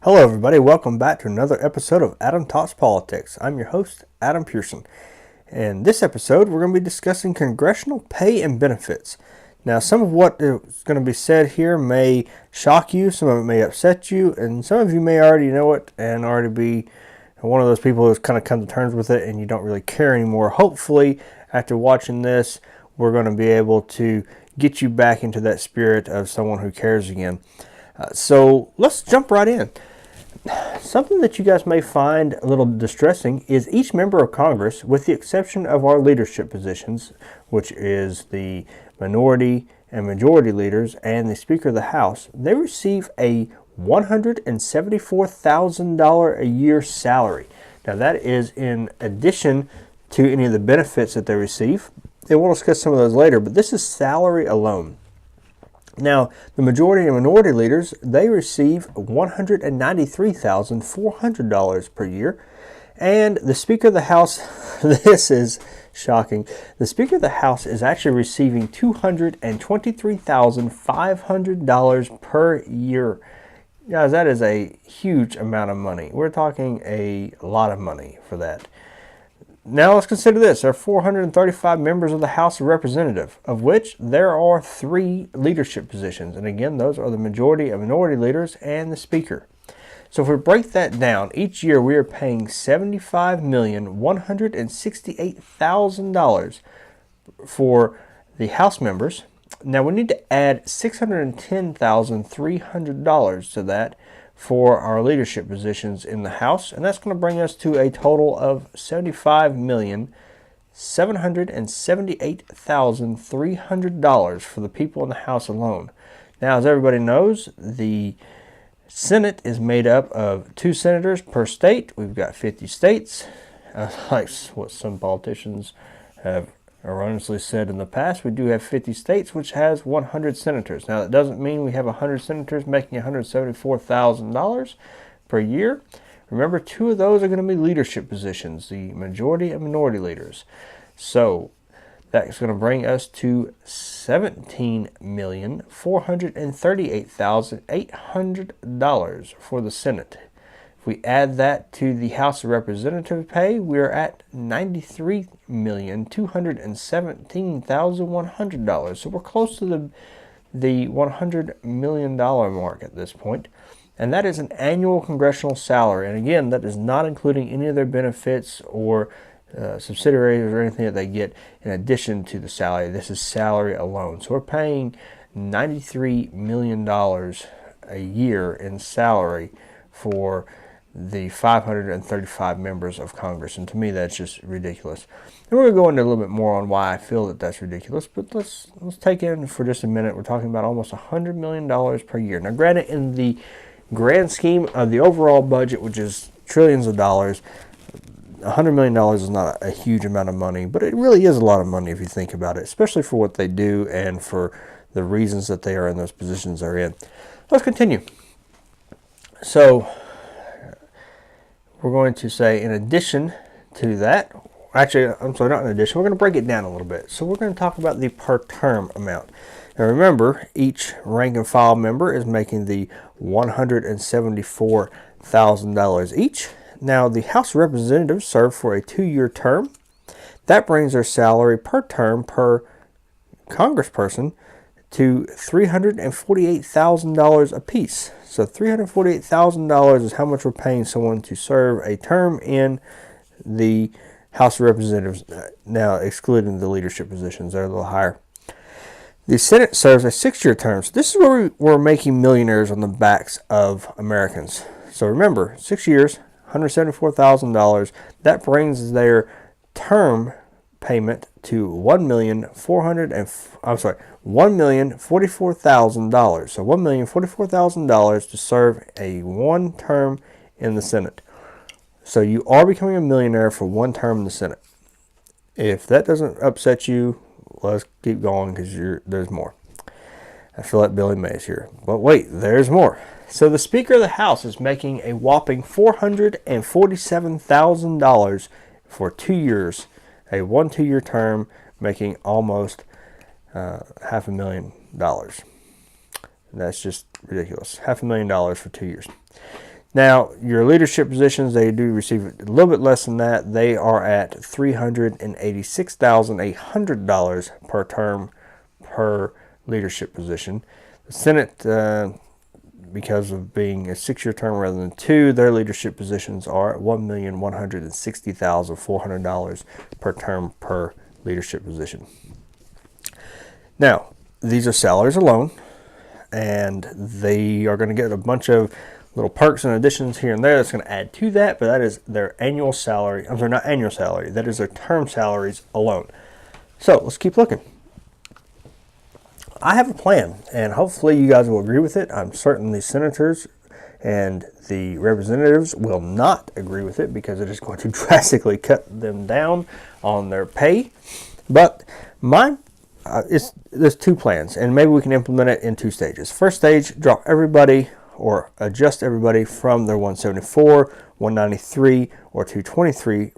Hello everybody, welcome back to another episode of Adam Talks Politics. I'm your host, Adam Pearson. In this episode, we're going to be discussing congressional pay and benefits. Now, some of what is going to be said here may shock you, some of it may upset you, and some of you may already know it and already be one of those people who's kind of come to terms with it and you don't really care anymore. Hopefully, after watching this, we're going to be able to get you back into that spirit of someone who cares again. So let's jump right in. Something that you guys may find a little distressing is each member of Congress, with the exception of our leadership positions, which is the minority and majority leaders and the Speaker of the House, they receive a $174,000 a year salary. Now that is in addition to any of the benefits that they receive. And we'll discuss some of those later, but this is salary alone. Now, the majority and minority leaders, they receive $193,400 per year. And the Speaker of the House, this is shocking, the Speaker of the House is actually receiving $223,500 per year. Guys, that is a huge amount of money. We're talking a lot of money for that. Now let's consider this. There are 435 members of the House of Representatives, of which there are 3 leadership positions. And again, those are the majority and minority leaders and the Speaker. So if we break that down, each year we are paying $75,168,000 for the House members. Now we need to add $610,300 to that for our leadership positions in the House, and that's going to bring us to a total of $75,778,300 for the people in the House alone. Now, as everybody knows, the Senate is made up of 2 senators per state. We've got 50 states, like what some politicians have erroneously said in the past. We do have 50 states, which has 100 senators. Now, that doesn't mean we have 100 senators making $174,000 per year. Remember, 2 of those are going to be leadership positions, the majority and minority leaders. So that's going to bring us to $17,438,800 for the Senate. If we add that to the House of Representatives pay, we're at $93,217,100. So we're close to the $100 million mark at this point. And that is an annual congressional salary. And again, that is not including any of their benefits or subsidiaries or anything that they get in addition to the salary. This is salary alone. So we're paying $93 million a year in salary for the 535 members of Congress, and to me that's just ridiculous. And we're going to go into a little bit more on why I feel that that's ridiculous, but let's take in for just a minute. We're talking about almost $100 million per year. Now granted, in the grand scheme of the overall budget, which is trillions of dollars, $100 million is not a huge amount of money, but it really is a lot of money if you think about it, especially for what they do and for the reasons that they are in those positions they're in. Let's continue. So we're going to say, in addition to that, actually, I'm sorry, not in addition, we're going to break it down a little bit. So we're going to talk about the per term amount. Now remember, each rank and file member is making the $174,000 each. Now the House of Representatives serve for a 2-year term. That brings their salary per term per congressperson to $348,000 apiece. So $348,000 is how much we're paying someone to serve a term in the House of Representatives, now excluding the leadership positions. They're a little higher. The Senate serves a 6-year term. So this is where we're making millionaires on the backs of Americans. So remember, 6 years, $174,000. That brings their term payment to $1,044,000. So $1,044,000 to serve a 1 term in the Senate. So you are becoming a millionaire for 1 term in the Senate. If that doesn't upset you, let's keep going because there's more. I feel like Billy Mays here. But wait, there's more. So the Speaker of the House is making a whopping $447,000 for 2 years. A 2-year term, making almost $500,000. That's just ridiculous. $500,000 for 2 years. Now, your leadership positions, they do receive a little bit less than that. They are at $386,800 per term per leadership position. The Senate, because of being a 6-year term rather than 2, their leadership positions are at $1,160,400 per term per leadership position. Now, these are salaries alone, and they are going to get a bunch of little perks and additions here and there that's going to add to that, but that is their annual salary. I'm sorry, not annual salary. That is their term salaries alone. So let's keep looking. I have a plan, and hopefully you guys will agree with it. I'm certain the senators and the representatives will not agree with it because it is going to drastically cut them down on their pay. But there's 2 plans, and maybe we can implement it in 2 stages. First stage, drop everybody or adjust everybody from their 174, 193, or 223,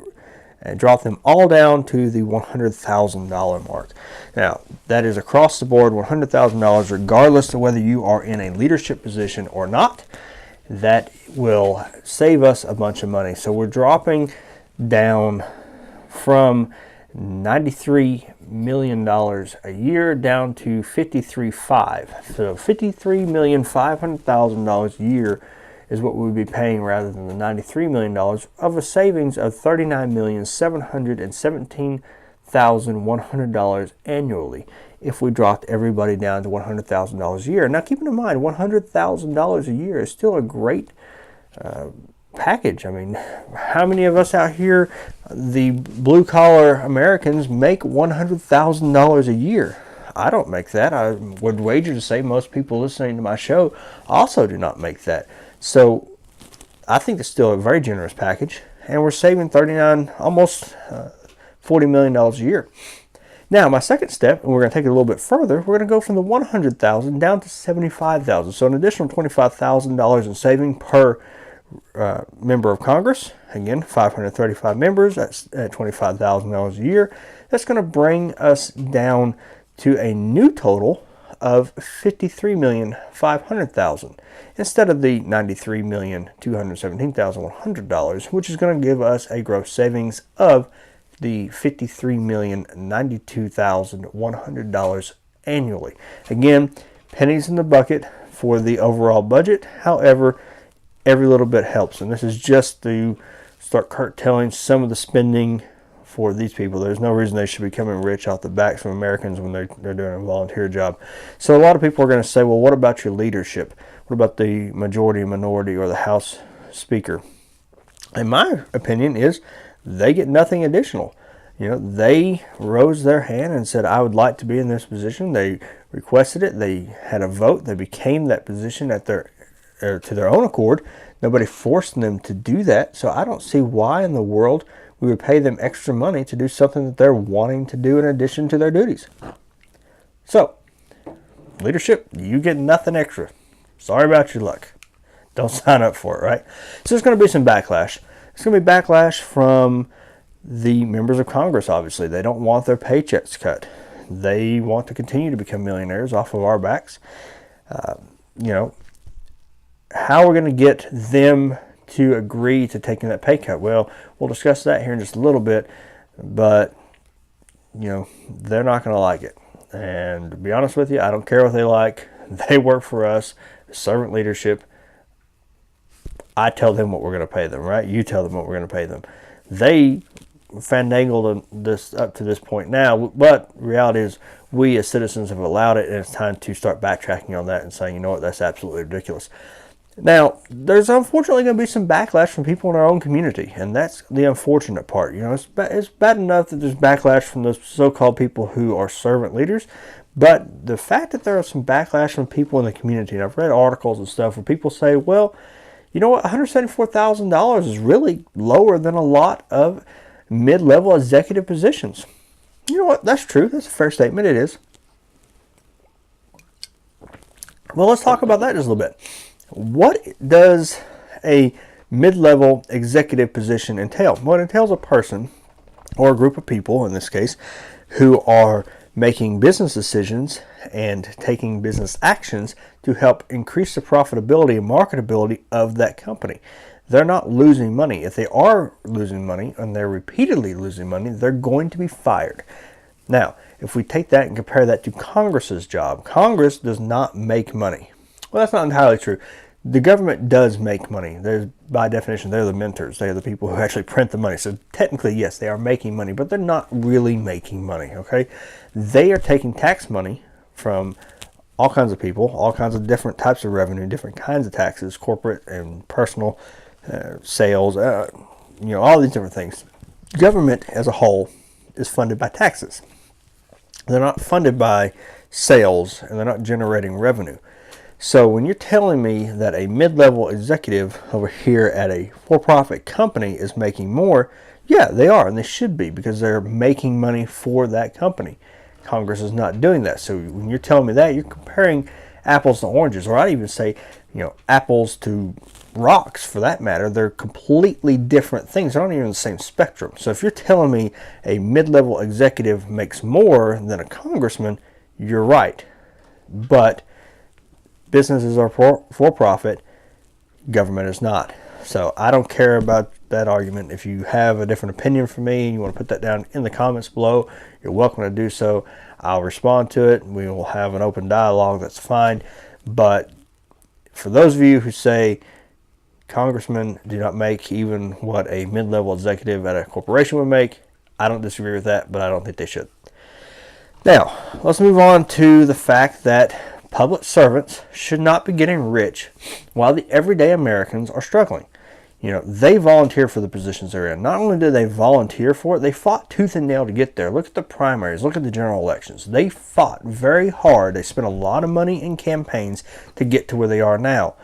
and drop them all down to the $100,000 mark. Now, that is across the board, $100,000, regardless of whether you are in a leadership position or not. That will save us a bunch of money. So we're dropping down from $93 million a year down to $53.5. So $53,500,000 a year is what we would be paying rather than the $93 million, of a savings of $39,717,100 annually if we dropped everybody down to $100,000 a year. Now, keeping in mind, $100,000 a year is still a great package. I mean, how many of us out here, the blue-collar Americans, make $100,000 a year? I don't make that. I would wager to say most people listening to my show also do not make that. So I think it's still a very generous package, and we're saving almost $40 million a year. Now, my second step, and we're going to take it a little bit further, we're going to go from the $100,000 down to $75,000. So an additional $25,000 in saving per member of Congress. Again, 535 members, that's at $25,000 a year. That's going to bring us down to a new total of $53,500,000 instead of the $93,217,100, which is going to give us a gross savings of the $53,092,100 annually. Again, pennies in the bucket for the overall budget. However, every little bit helps, and this is just to start curtailing some of the spending for these people. There's no reason they should be becoming rich off the backs of Americans when they're doing a volunteer job. So a lot of people are going to say, well, what about your leadership? What about the majority and minority or the House Speaker? And my opinion is they get nothing additional. You know, they rose their hand and said, I would like to be in this position. They requested it. They had a vote. They became that position at to their own accord. Nobody forced them to do that. So I don't see why in the world we would pay them extra money to do something that they're wanting to do in addition to their duties. So, leadership, you get nothing extra. Sorry about your luck. Don't sign up for it, right? So there's going to be some backlash. There's going to be backlash from the members of Congress, obviously. They don't want their paychecks cut. They want to continue to become millionaires off of our backs. How we're going to get them to agree to taking that pay cut? Well, we'll discuss that here in just a little bit, but they're not going to like it. And to be honest with you, I don't care what they like. They work for us, servant leadership. I tell them what we're going to pay them, right? You tell them what we're going to pay them. They finagled this up to this point now, but reality is we as citizens have allowed it, and it's time to start backtracking on that and saying, you know what, that's absolutely ridiculous. Now, there's unfortunately going to be some backlash from people in our own community, and that's the unfortunate part. It's bad enough that there's backlash from those so-called people who are servant leaders, but the fact that there are some backlash from people in the community, and I've read articles and stuff where people say, well, you know what, $174,000 is really lower than a lot of mid-level executive positions. You know what, that's true. That's a fair statement. It is. Well, let's talk about that just a little bit. What does a mid-level executive position entail? Well, it entails a person, or a group of people in this case, who are making business decisions and taking business actions to help increase the profitability and marketability of that company. They're not losing money. If they are losing money and they're repeatedly losing money, they're going to be fired. Now, if we take that and compare that to Congress's job, Congress does not make money. Well, that's not entirely true. The government does make money. By definition, they're the mentors. They're the people who actually print the money. So technically, yes, they are making money, but they're not really making money, okay? They are taking tax money from all kinds of people, all kinds of different types of revenue, different kinds of taxes, corporate and personal, sales, all these different things. Government as a whole is funded by taxes. They're not funded by sales, and they're not generating revenue. So when you're telling me that a mid-level executive over here at a for-profit company is making more, yeah, they are, and they should be, because they're making money for that company. Congress is not doing that. So when you're telling me that, you're comparing apples to oranges, or I'd even say, apples to rocks for that matter. They're completely different things. They're not even on the same spectrum. So if you're telling me a mid-level executive makes more than a congressman, you're right. But businesses are for profit, government is not. So I don't care about that argument. If you have a different opinion from me and you want to put that down in the comments below, you're welcome to do so. I'll respond to it. We will have an open dialogue. That's fine. But for those of you who say congressmen do not make even what a mid-level executive at a corporation would make, I don't disagree with that, but I don't think they should. Now, let's move on to the fact that public servants should not be getting rich while the everyday Americans are struggling. They volunteer for the positions they're in. Not only did they volunteer for it, they fought tooth and nail to get there. Look at the primaries. Look at the general elections. They fought very hard. They spent a lot of money in campaigns to get to where they are now.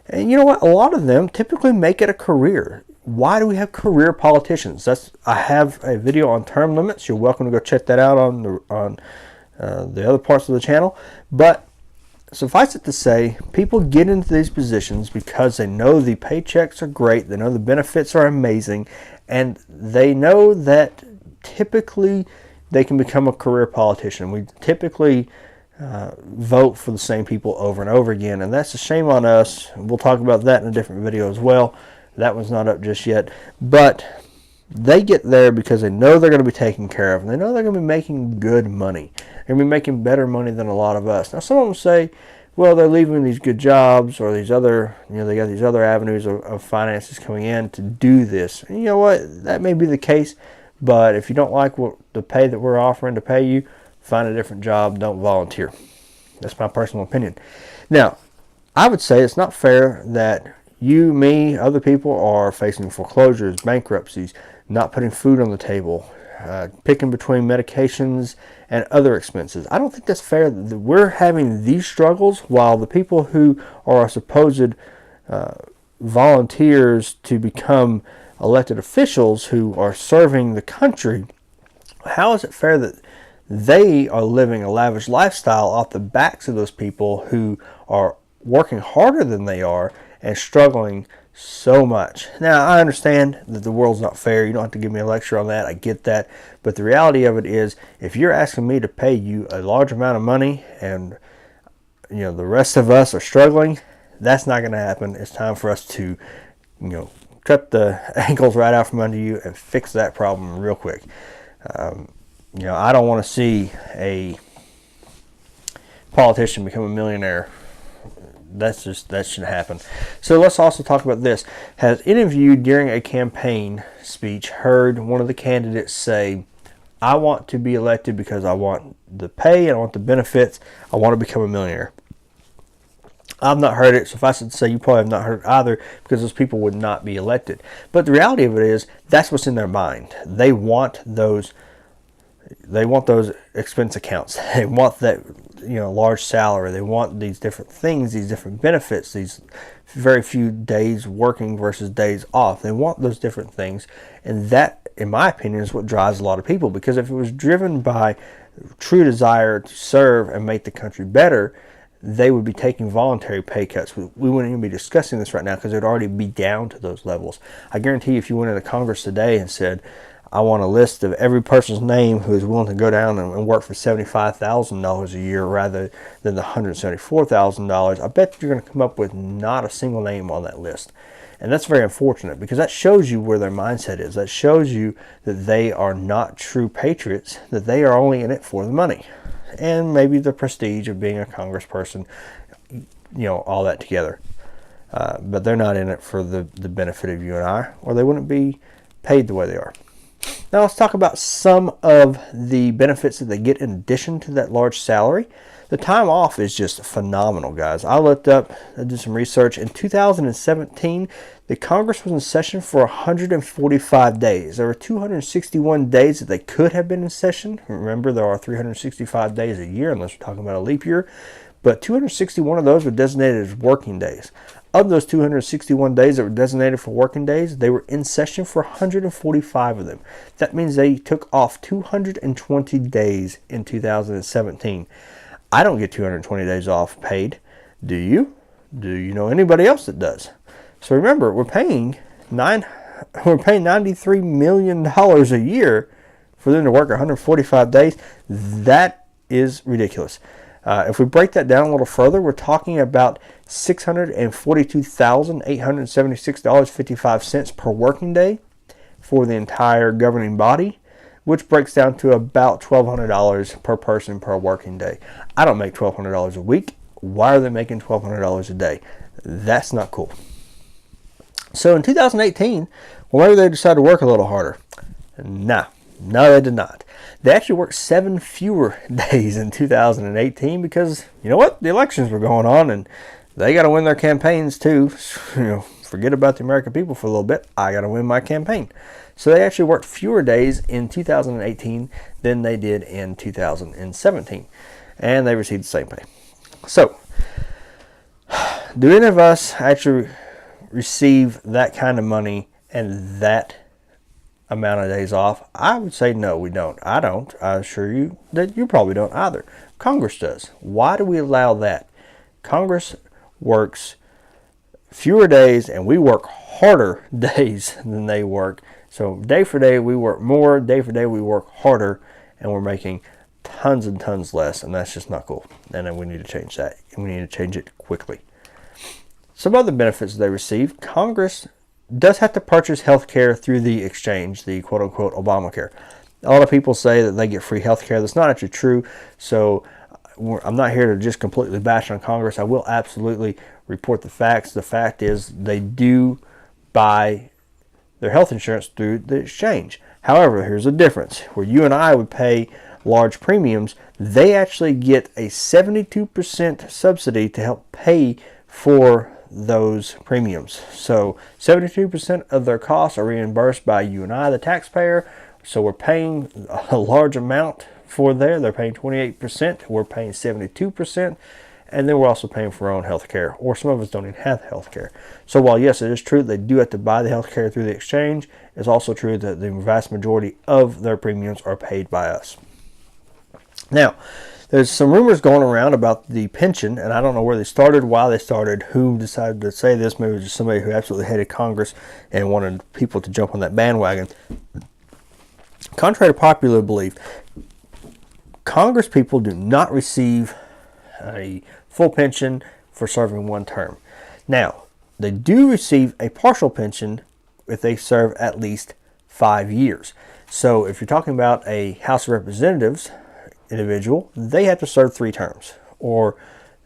And you know what? A lot of them typically make it a career. Why do we have career politicians? I have a video on term limits. You're welcome to go check that out on the other parts of the channel. But suffice it to say, people get into these positions because they know the paychecks are great, they know the benefits are amazing, and they know that typically they can become a career politician. We typically vote for the same people over and over again, and that's a shame on us. We'll talk about that in a different video as well. That one's not up just yet, but they get there because they know they're going to be taken care of, and they know they're going to be making good money. They're going to be making better money than a lot of us. Now, some of them say, well, they're leaving these good jobs or these other, they got these other avenues of finances coming in to do this. And you know what? That may be the case, but if you don't like the pay that we're offering to pay you, find a different job. Don't volunteer. That's my personal opinion. Now, I would say it's not fair that you, me, other people are facing foreclosures, bankruptcies, not putting food on the table, picking between medications and other expenses. I don't think that's fair that we're having these struggles while the people who are supposed volunteers to become elected officials who are serving the country, how is it fair that they are living a lavish lifestyle off the backs of those people who are working harder than they are and struggling so much? Now, I understand that the world's not fair. You don't have to give me a lecture on that. I get that. But the reality of it is, if you're asking me to pay you a large amount of money and the rest of us are struggling, that's not going to happen. It's time for us to cut the ankles right out from under you and fix that problem real quick. I don't want to see a politician become a millionaire. That shouldn't happen. So let's also talk about this. Has any of you during a campaign speech heard one of the candidates say, I want to be elected because I want the pay and I want the benefits. I want to become a millionaire? I've not heard it. Suffice it to say, you probably have not heard it either, because those people would not be elected. But the reality of it is, that's what's in their mind. They want those expense accounts. They want that large salary. They want these different things, these different benefits, these very few days working versus days off. They want those different things, and that, in my opinion, is what drives a lot of people. Because if it was driven by true desire to serve and make the country better, they would be taking voluntary pay cuts. We wouldn't even be discussing this right now, because it would already be down to those levels. I guarantee you, if you went into Congress today and said, I want a list of every person's name who is willing to go down and work for $75,000 a year rather than the $174,000. I bet you're going to come up with not a single name on that list. And that's very unfortunate, because that shows you where their mindset is. That shows you that they are not true patriots, that they are only in it for the money and maybe the prestige of being a congressperson, all that together. But they're not in it for the benefit of you and I, or they wouldn't be paid the way they are. Now let's talk about some of the benefits that they get in addition to that large salary. The time off is just phenomenal, guys. I did some research. In 2017, the Congress was in session for 145 days. There were 261 days that they could have been in session. Remember, there are 365 days a year, unless we're talking about a leap year. But 261 of those were designated as working days. Of those 261 days that were designated for working days, they were in session for 145 of them. That means they took off 220 days in 2017. I don't get 220 days off paid. Do you? Do you know anybody else that does? So remember, we're paying $93 million a year for them to work 145 days. That is ridiculous. If we break that down a little further, we're talking about $642,876.55 per working day for the entire governing body, which breaks down to about $1,200 per person per working day. I don't make $1,200 a week. Why are they making $1,200 a day? That's not cool. So in 2018, well, maybe they decided to work a little harder. No, they did not. They actually worked 7 fewer days in 2018 because, you know what? The elections were going on and they got to win their campaigns too. Forget about the American people for a little bit. I got to win my campaign. So they actually worked fewer days in 2018 than they did in 2017. And they received the same pay. So, do any of us actually receive that kind of money and that amount of days off? I would say no, we don't. I don't. I assure you that you probably don't either. Congress does. Why do we allow that? Congress works fewer days and we work harder days than they work. So day for day we work more, day for day we work harder, and we're making tons and tons less, and that's just not cool. And then we need to change that, and we need to change it quickly. Some other benefits they receive: Congress does have to purchase health care through the exchange, the quote-unquote Obamacare. A lot of people say that they get free health care. That's not actually true. So I'm not here to just completely bash on Congress. I will absolutely report the facts. The fact is they do buy their health insurance through the exchange. However, here's a difference. Where you and I would pay large premiums, they actually get a 72% subsidy to help pay for those premiums. So 72% of their costs are reimbursed by you and I, the taxpayer. So we're paying a large amount for there. They're paying 28%. We're paying 72%. And then we're also paying for our own health care, or some of us don't even have health care. So while yes, it is true they do have to buy the health care through the exchange, it's also true that the vast majority of their premiums are paid by us. Now, there's some rumors going around about the pension, and I don't know where they started, why they started, who decided to say this. Maybe it was just somebody who absolutely hated Congress and wanted people to jump on that bandwagon. Contrary to popular belief, Congress people do not receive a full pension for serving one term. Now, they do receive a partial pension if they serve at least 5 years. So if you're talking about a House of Representatives individual, they have to serve 3 terms or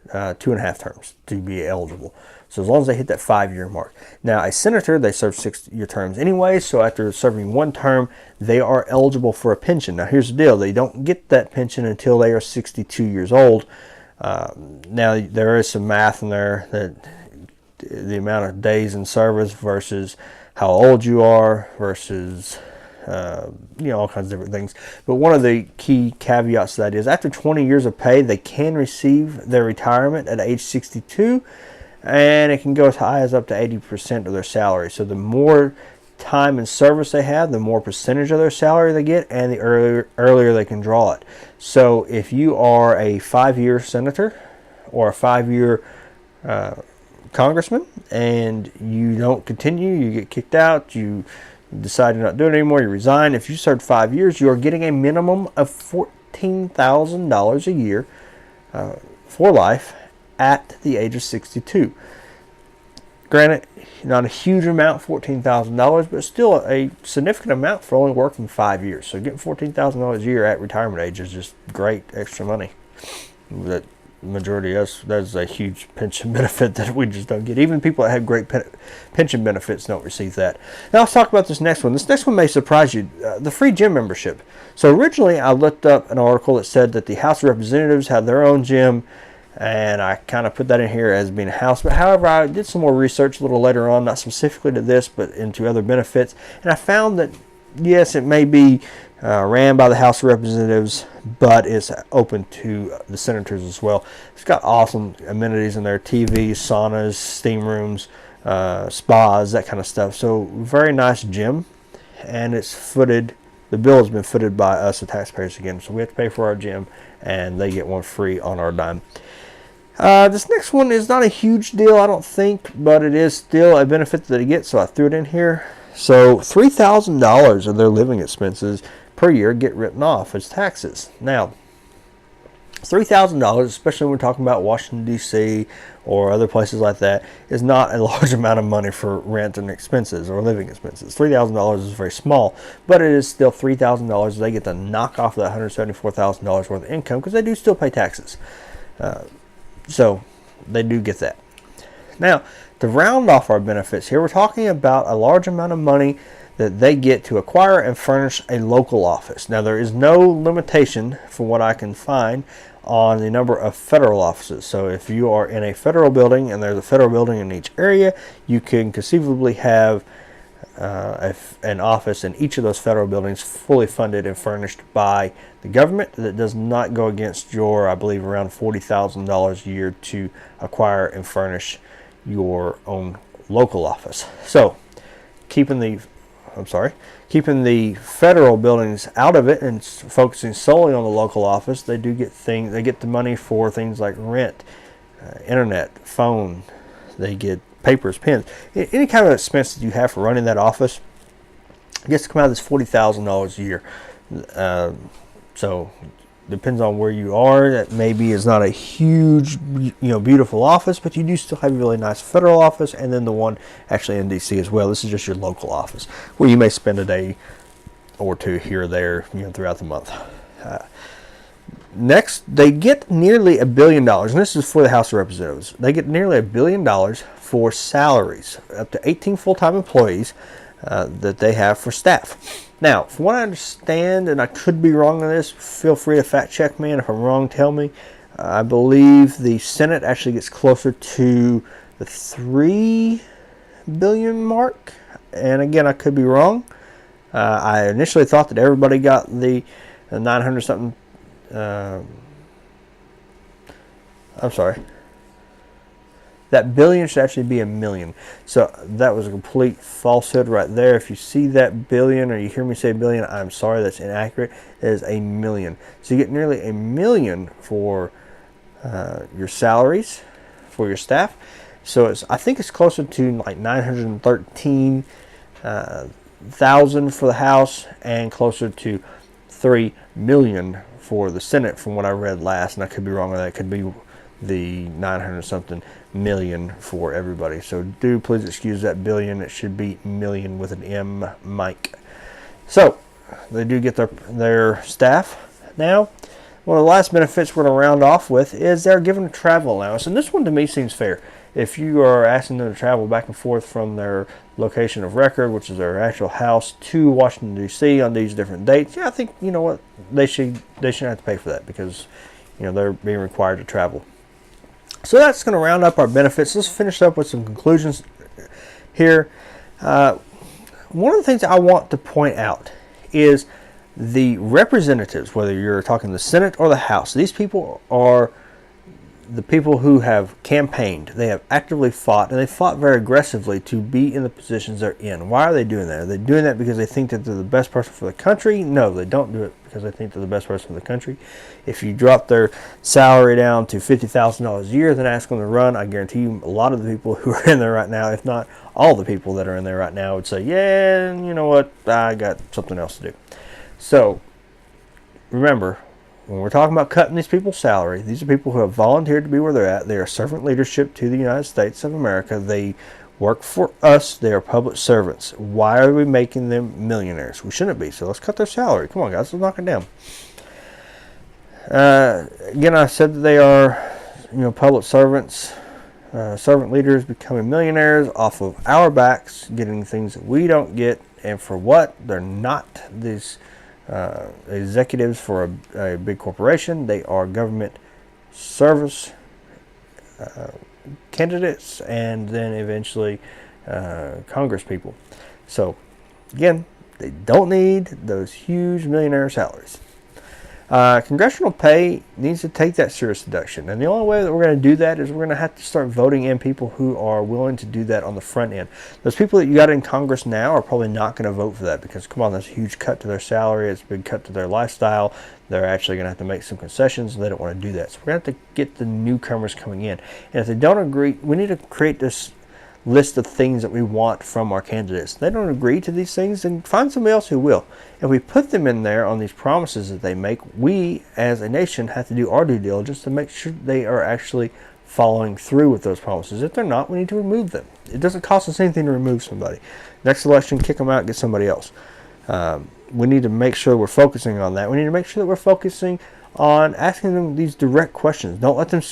2.5 terms to be eligible. So as long as they hit that 5-year mark. Now, a senator, they serve 6-year terms anyway, so after serving 1 term, they are eligible for a pension. Now, here's the deal. They don't get that pension until they are 62 years old. Now, there is some math in there that the amount of days in service versus how old you are versus all kinds of different things. But one of the key caveats to that is after 20 years of pay, they can receive their retirement at age 62, and it can go as high as up to 80% of their salary. So the more time in service they have, the more percentage of their salary they get, and the earlier they can draw it. So if you are a 5-year senator or a 5-year congressman and you don't continue, you get kicked out, you decide you're not doing it anymore, you resign. If you served 5 years, you are getting a minimum of $14,000 a year for life at the age of 62. Granted, not a huge amount, $14,000, but still a significant amount for only working 5 years. So getting $14,000 a year at retirement age is just great extra money. That majority of us, that's a huge pension benefit that we just don't get. Even people that have great pension benefits don't receive that. Now let's talk about this next one. This next one may surprise you, the free gym membership. So originally I looked up an article that said that the House of Representatives have their own gym, and I kind of put that in here as being a house. But however, I did some more research a little later on, not specifically to this, but into other benefits. And I found that, yes, it may be ran by the House of Representatives, but it's open to the senators as well. It's got awesome amenities in there, TVs, saunas, steam rooms, spas, that kind of stuff. So very nice gym, and it's footed. The bill has been footed by us, the taxpayers, again. So we have to pay for our gym, and they get one free on our dime. This next one is not a huge deal, I don't think, but it is still a benefit that they get, so I threw it in here. So $3,000 of their living expenses per year get written off as taxes. Now, $3,000, especially when we're talking about Washington, D.C. or other places like that, is not a large amount of money for rent and expenses or living expenses. $3,000 is very small, but it is still $3,000 they get to knock off that $174,000 worth of income, because they do still pay taxes. So they do get that. Now, to round off our benefits here, we're talking about a large amount of money that they get to acquire and furnish a local office. Now, there is no limitation, from what I can find, on the number of federal offices. So if you are in a federal building and there's a federal building in each area, you can conceivably have an office in each of those federal buildings fully funded and furnished by the government. That does not go against your, I believe, around $40,000 a year to acquire and furnish your own local office. So keeping the federal buildings out of it and focusing solely on the local office, they do get things. They get the money for things like rent, internet, phone. They get papers, pens, any kind of expense that you have for running that office gets to come out of this $40,000 a year. So depends on where you are. That maybe is not a huge, beautiful office, but you do still have a really nice federal office, and then the one actually in DC as well. This is just your local office where you may spend a day or two here or there, throughout the month. Next, they get nearly $1 billion, and this is for the House of Representatives. They get nearly $1 billion for salaries, up to 18 full-time employees that they have for staff. Now, from what I understand, and I could be wrong on this, feel free to fact check me, and if I'm wrong, tell me. I believe the Senate actually gets closer to the $3 billion mark, and again, I could be wrong. I initially thought that everybody got the 900 something. I'm sorry. That billion should actually be a million. So that was a complete falsehood right there. If you see that billion or you hear me say billion, I'm sorry, that's inaccurate. It is a million. So you get nearly $1 million for your salaries for your staff. So I think it's closer to like 913,000 for the House, and closer to 3 million for the Senate, from what I read last, and I could be wrong on that. It could be the 900 something million for everybody. So do please excuse that billion. It should be million with an M, Mike. So they do get their staff. Now, one of the last benefits we're going to round off with is they're given a travel allowance, and this one to me seems fair. If you are asking them to travel back and forth from their location of record, which is their actual house, to Washington, D.C. on these different dates, I think, what, they shouldn't have to pay for that, because, they're being required to travel. So that's going to round up our benefits. Let's finish up with some conclusions here. One of the things I want to point out is the representatives, whether you're talking the Senate or the House, these people are the people who have campaigned, they have actively fought, and they fought very aggressively to be in the positions they're in. Why are they doing that? Are they doing that because they think that they're the best person for the country? No, they don't do it because they think they're the best person for the country. If you drop their salary down to $50,000 a year, then ask them to run, I guarantee you a lot of the people who are in there right now, if not all the people that are in there right now, would say, yeah, you know what, I got something else to do. So, remember, when we're talking about cutting these people's salary, these are people who have volunteered to be where they're at. They are servant leadership to the United States of America. They work for us. They are public servants. Why are we making them millionaires? We shouldn't be. So let's cut their salary. Come on, guys. Let's knock it down. Again, I said that they are, public servants, servant leaders becoming millionaires off of our backs, getting things that we don't get. And for what? They're not these executives for a big corporation. They are government service candidates, and then eventually Congress people. So again, they don't need those huge millionaire salaries. Congressional pay needs to take that serious deduction, and the only way that we're going to do that is we're going to have to start voting in people who are willing to do that on the front end. Those people that you got in Congress now are probably not going to vote for that because, come on, that's a huge cut to their salary. It's a big cut to their lifestyle. They're actually going to have to make some concessions, and they don't want to do that. So we're going to have to get the newcomers coming in, and if they don't agree, we need to create this list of things that we want from our candidates. If they don't agree to these things, then find somebody else who will. If we put them in there on these promises that they make, we as a nation have to do our due diligence to make sure they are actually following through with those promises. If they're not, we need to remove them. It doesn't cost us anything to remove somebody. Next election, kick them out, get somebody else. We need to make sure we're focusing on that. We need to make sure that we're focusing on asking them these direct questions. Don't let them,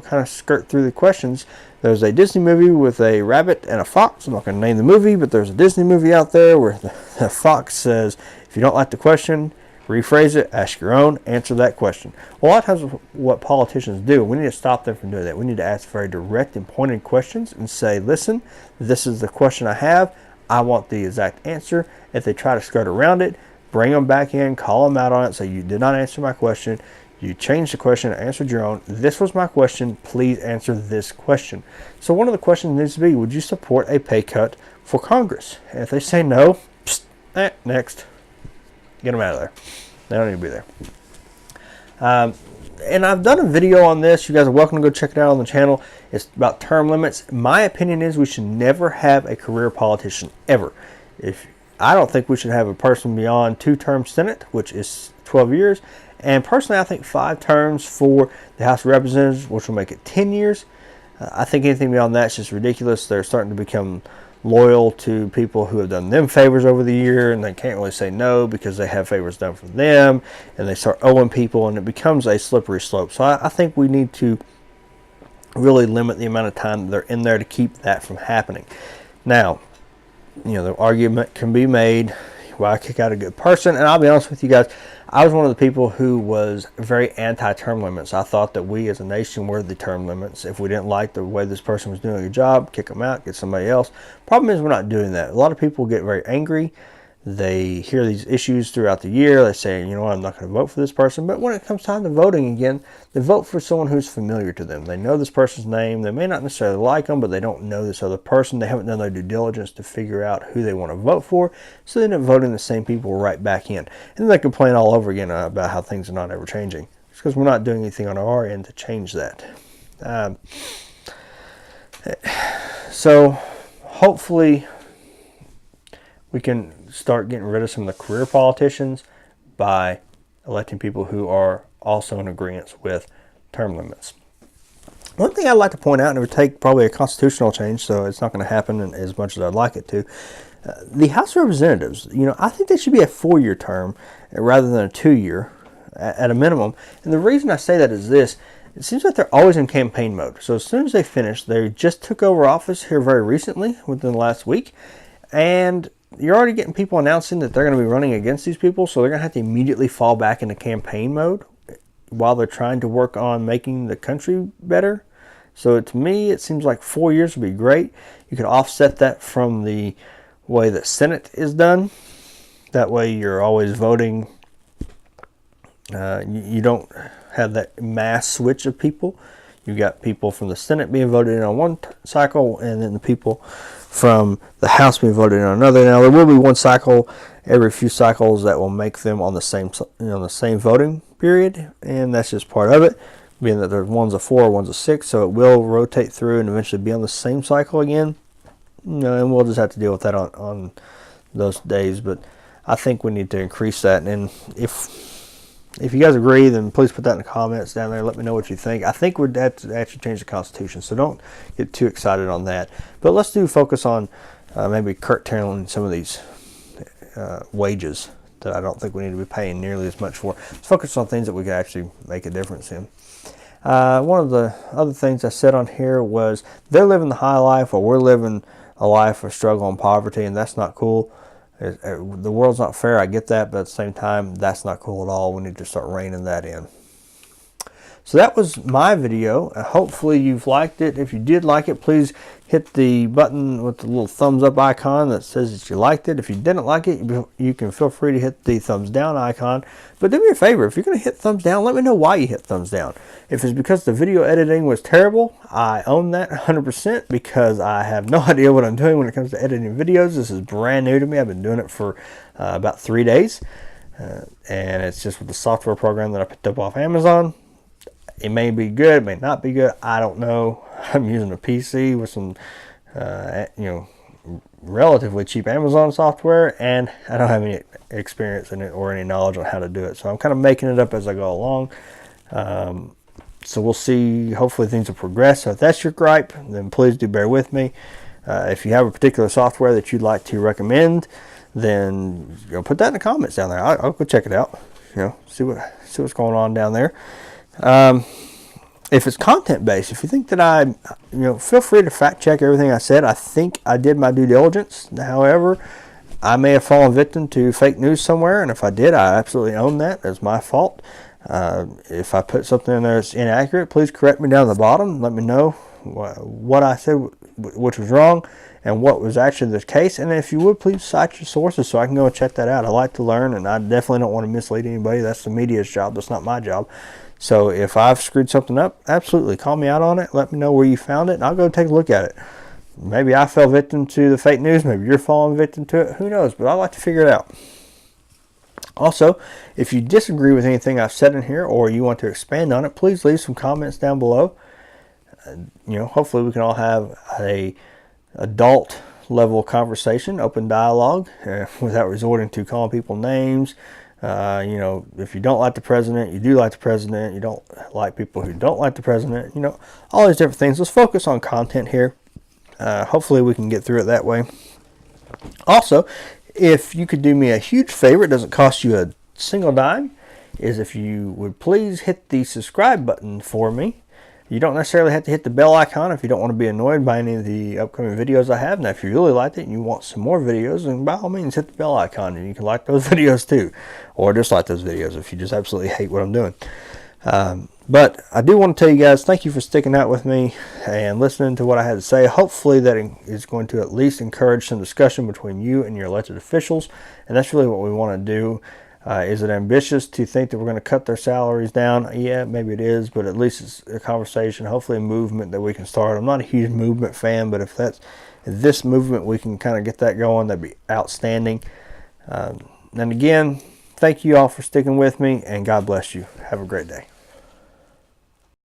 kind of skirt through the questions. There's a Disney movie with a rabbit and a fox. I'm not going to name the movie, but there's a Disney movie out there where the fox says, if you don't like the question, rephrase it, ask your own, answer that question. Well, a lot of times what politicians do, we need to stop them from doing that. We need to ask very direct and pointed questions and say, listen, this is the question I have. I want the exact answer. If they try to skirt around it, bring them back in, call them out on it, say you did not answer my question. You changed the question, answered your own. This was my question. Please answer this question. So one of the questions needs to be, would you support a pay cut for Congress? And if they say no, next. Get them out of there. They don't need to be there. And I've done a video on this. You guys are welcome to go check it out on the channel. It's about term limits. My opinion is we should never have a career politician, ever. I don't think we should have a person beyond 2-term Senate, which is 12 years. And personally, I think 5 terms for the House of Representatives, which will make it 10 years. I think anything beyond that is just ridiculous. They're starting to become loyal to people who have done them favors over the year, and they can't really say no because they have favors done for them, and they start owing people, and it becomes a slippery slope. So I think we need to really limit the amount of time that they're in there to keep that from happening. Now, the argument can be made, why kick out a good person? And I'll be honest with you guys, I was one of the people who was very anti-term limits. I thought that we as a nation were the term limits. If we didn't like the way this person was doing a job, kick them out, get somebody else. Problem is we're not doing that. A lot of people get very angry. They hear these issues throughout the year. They say, you know what, I'm not going to vote for this person. But when it comes time to voting again, they vote for someone who's familiar to them. They know this person's name. They may not necessarily like them, but they don't know this other person. They haven't done their due diligence to figure out who they want to vote for. So they end up voting the same people right back in. And then they complain all over again about how things are not ever changing. It's because we're not doing anything on our end to change that. So hopefully we can start getting rid of some of the career politicians by electing people who are also in agreement with term limits. One thing I'd like to point out, and it would take probably a constitutional change, so it's not going to happen as much as I'd like it to. The House of Representatives, I think they should be a 4-year term rather than a 2-year at a minimum. And the reason I say that is this. It seems like they're always in campaign mode. So as soon as they finish, they just took over office here very recently, within the last week, and you're already getting people announcing that they're going to be running against these people, so they're going to have to immediately fall back into campaign mode while they're trying to work on making the country better. So to me, it seems like 4 years would be great. You could offset that from the way that Senate is done. That way you're always voting. You don't have that mass switch of people. You've got people from the Senate being voted in on one cycle, and then the people from the House being voted in on another. Now, there will be one cycle every few cycles that will make them on the same, the same voting period, and that's just part of it, being that there's one's a 4, one's a 6, so it will rotate through and eventually be on the same cycle again. And we'll just have to deal with that on those days. But I think we need to increase that, and if you guys agree, then please put that in the comments down there. Let me know what you think. I think we'd have to actually change the Constitution, so don't get too excited on that. But let's focus on maybe curtailing some of these wages that I don't think we need to be paying nearly as much for. Let's focus on things that we can actually make a difference in. One of the other things I said on here was they're living the high life, or we're living a life of struggle and poverty, and that's not cool. The world's not fair, I get that, but at the same time, that's not cool at all. We need to start reining that in. So that was my video. Hopefully you've liked it. If you did like it, please hit the button with the little thumbs up icon that says that you liked it. If you didn't like it, you can feel free to hit the thumbs down icon. But do me a favor, if you're going to hit thumbs down, let me know why you hit thumbs down. If it's because the video editing was terrible, I own that 100% because I have no idea what I'm doing when it comes to editing videos. This is brand new to me. I've been doing it for about 3 days. And it's just with the software program that I picked up off Amazon. It may be good, it may not be good. I don't know. I'm using a PC with some, relatively cheap Amazon software, and I don't have any experience in it or any knowledge on how to do it. So I'm kind of making it up as I go along. So we'll see. Hopefully things will progress. So if that's your gripe, then please do bear with me. If you have a particular software that you'd like to recommend, then put that in the comments down there. I'll go check it out. See what's going on down there. If it's content based, if you think that I, feel free to fact check everything I said. I think I did my due diligence. However, I may have fallen victim to fake news somewhere, and if I did, I absolutely own that. That's my fault. If I put something in there that's inaccurate, please correct me down at the bottom. Let me know what I said, which was wrong, and what was actually the case. And if you would, please cite your sources so I can go and check that out. I like to learn, and I definitely don't want to mislead anybody. That's the media's job. That's not my job. So if I've screwed something up, absolutely call me out on it. Let me know where you found it, and I'll go take a look at it. Maybe I fell victim to the fake news. Maybe you're falling victim to it. Who knows? But I like to figure it out. Also, if you disagree with anything I've said in here, or you want to expand on it, please leave some comments down below. Hopefully we can all have a adult level conversation, open dialogue, without resorting to calling people names. If you don't like the president, you do like the president. You don't like people who don't like the president. All these different things. Let's focus on content here. Hopefully we can get through it that way. Also, if you could do me a huge favor, it doesn't cost you a single dime, is if you would please hit the subscribe button for me. You don't necessarily have to hit the bell icon if you don't want to be annoyed by any of the upcoming videos I have. Now, if you really liked it and you want some more videos, then by all means hit the bell icon, and you can like those videos too, or dislike those videos if you just absolutely hate what I'm doing. But I do want to tell you guys, thank you for sticking out with me and listening to what I had to say. Hopefully that is going to at least encourage some discussion between you and your elected officials, and that's really what we want to do. Is it ambitious to think that we're going to cut their salaries down? Yeah, maybe it is, but at least it's a conversation, hopefully a movement that we can start. I'm not a huge movement fan, but if this movement, we can kind of get that going, that'd be outstanding. And again, thank you all for sticking with me, and God bless you. Have a great day.